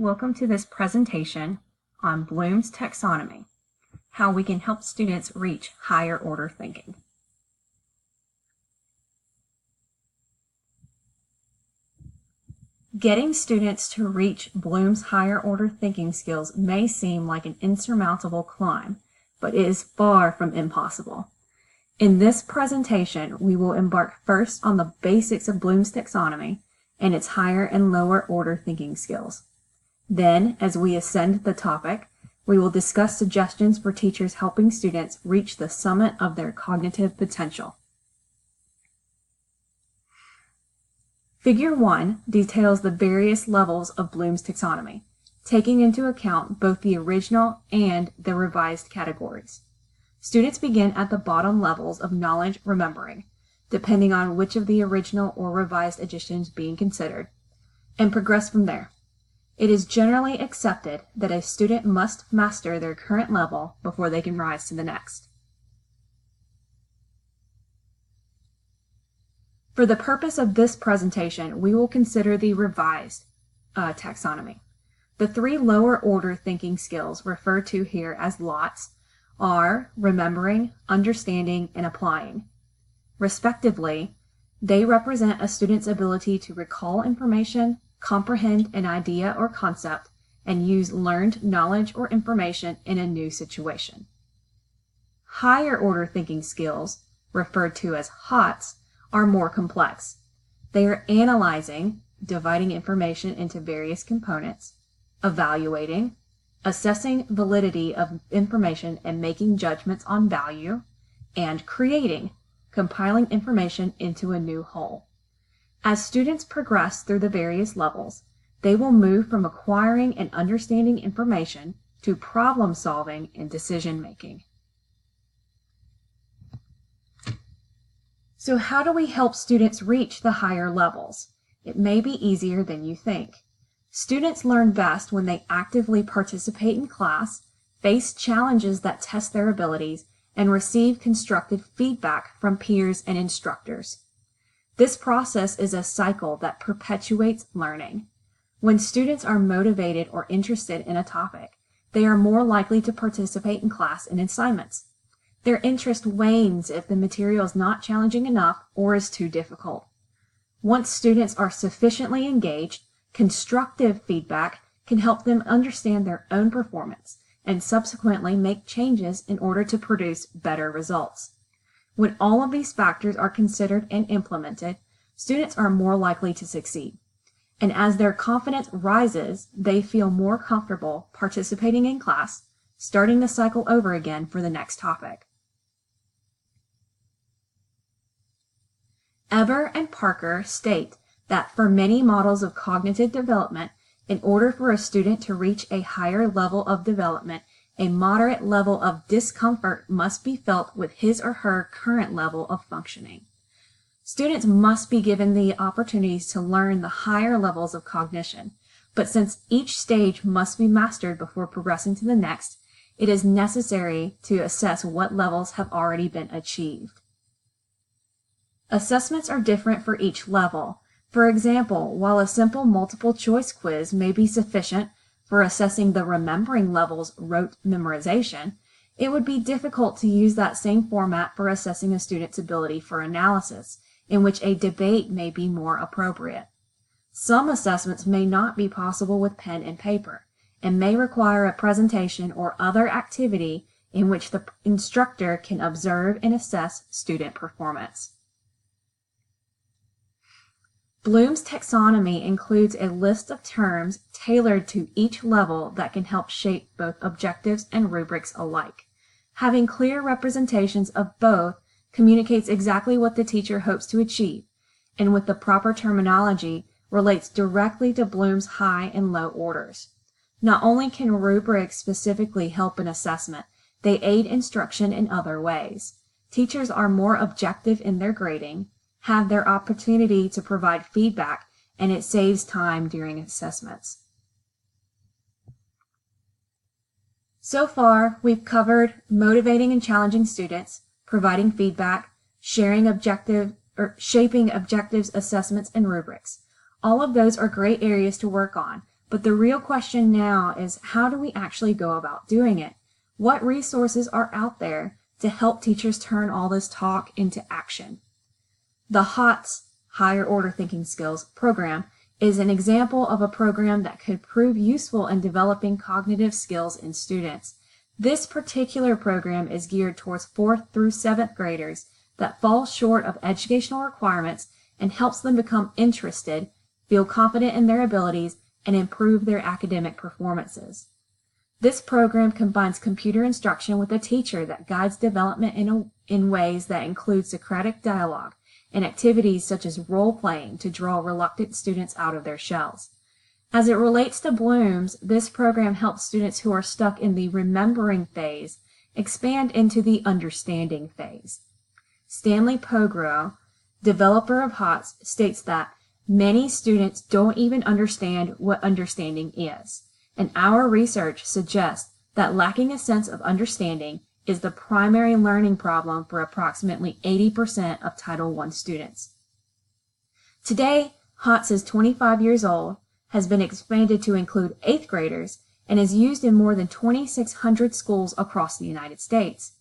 Welcome to this presentation on Bloom's Taxonomy, how we can help students reach higher order thinking. Getting students to reach Bloom's higher order thinking skills may seem like an insurmountable climb, but it is far from impossible. In this presentation, we will embark first on the basics of Bloom's taxonomy and its higher and lower order thinking skills. Then, as we ascend the topic, we will discuss suggestions for teachers helping students reach the summit of their cognitive potential. Figure 1 details the various levels of Bloom's taxonomy, taking into account both the original and the revised categories. Students begin at the bottom levels of knowledge remembering, depending on which of the original or revised editions being considered, and progress from there. It is generally accepted that a student must master their current level before they can rise to the next. For the purpose of this presentation, we will consider the revised taxonomy. The three lower order thinking skills referred to here as lots are remembering, understanding, and applying. Respectively, they represent a student's ability to recall information, comprehend an idea or concept, and use learned knowledge or information in a new situation. Higher order thinking skills, referred to as HOTS, are more complex. They are analyzing, dividing information into various components, evaluating, assessing validity of information and making judgments on value, and creating, compiling information into a new whole. As students progress through the various levels, they will move from acquiring and understanding information to problem solving and decision making. So how do we help students reach the higher levels? It may be easier than you think. Students learn best when they actively participate in class, face challenges that test their abilities, and receive constructive feedback from peers and instructors. This process is a cycle that perpetuates learning. When students are motivated or interested in a topic, they are more likely to participate in class and assignments. Their interest wanes if the material is not challenging enough or is too difficult. Once students are sufficiently engaged, constructive feedback can help them understand their own performance and subsequently make changes in order to produce better results. When all of these factors are considered and implemented, students are more likely to succeed. And as their confidence rises, they feel more comfortable participating in class, starting the cycle over again for the next topic. Eber and Parker state that for many models of cognitive development, in order for a student to reach a higher level of development, a moderate level of discomfort must be felt with his or her current level of functioning. Students must be given the opportunities to learn the higher levels of cognition, but since each stage must be mastered before progressing to the next, it is necessary to assess what levels have already been achieved. Assessments are different for each level. For example, while a simple multiple choice quiz may be sufficient for assessing the remembering level's rote memorization, it would be difficult to use that same format for assessing a student's ability for analysis, in which a debate may be more appropriate. Some assessments may not be possible with pen and paper, and may require a presentation or other activity in which the instructor can observe and assess student performance. Bloom's taxonomy includes a list of terms tailored to each level that can help shape both objectives and rubrics alike. Having clear representations of both communicates exactly what the teacher hopes to achieve, and with the proper terminology relates directly to Bloom's high and low orders. Not only can rubrics specifically help an assessment, they aid instruction in other ways. Teachers are more objective in their grading, have their opportunity to provide feedback, and it saves time during assessments. So far, we've covered motivating and challenging students, providing feedback, shaping objectives, assessments, and rubrics. All of those are great areas to work on, But the real question now is, how do we actually go about doing it? What resources are out there to help teachers turn all this talk into action? The HOTS, Higher Order Thinking Skills program, is an example of a program that could prove useful in developing cognitive skills in students. This particular program is geared towards 4th through 7th graders that fall short of educational requirements and helps them become interested, feel confident in their abilities, and improve their academic performances. This program combines computer instruction with a teacher that guides development in ways that include Socratic dialogue and activities such as role-playing to draw reluctant students out of their shells. As it relates to Bloom's, this program helps students who are stuck in the remembering phase expand into the understanding phase. Stanley Pogro, developer of HOTS, states that many students don't even understand what understanding is, and our research suggests that lacking a sense of understanding is the primary learning problem for approximately 80% of Title I students. Today, HOTS is 25 years old, has been expanded to include 8th graders, and is used in more than 2,600 schools across the United States.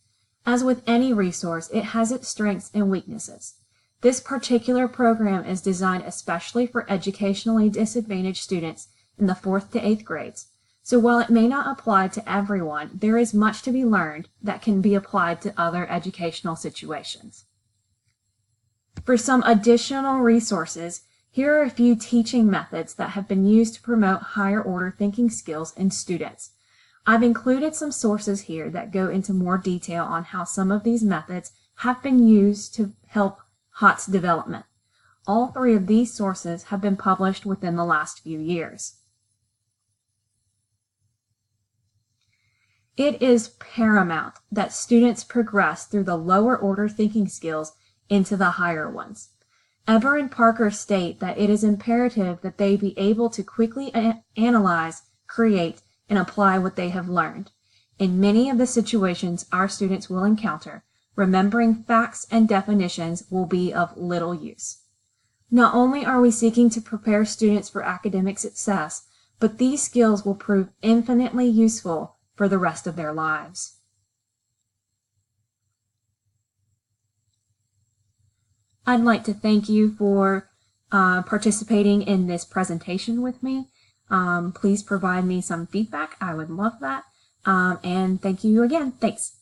As with any resource, it has its strengths and weaknesses. This particular program is designed especially for educationally disadvantaged students in the 4th to 8th grades. So while it may not apply to everyone, there is much to be learned that can be applied to other educational situations. For some additional resources, here are a few teaching methods that have been used to promote higher order thinking skills in students. I've included some sources here that go into more detail on how some of these methods have been used to help HOTS development. All 3 of these sources have been published within the last few years. It is paramount that students progress through the lower order thinking skills into the higher ones. Eber and Parker state that it is imperative that they be able to quickly analyze, create, and apply what they have learned. In many of the situations our students will encounter, remembering facts and definitions will be of little use. Not only are we seeking to prepare students for academic success, but these skills will prove infinitely useful for the rest of their lives. I'd like to thank you for participating in this presentation with me. Please provide me some feedback. I would love that. And thank you again. Thanks.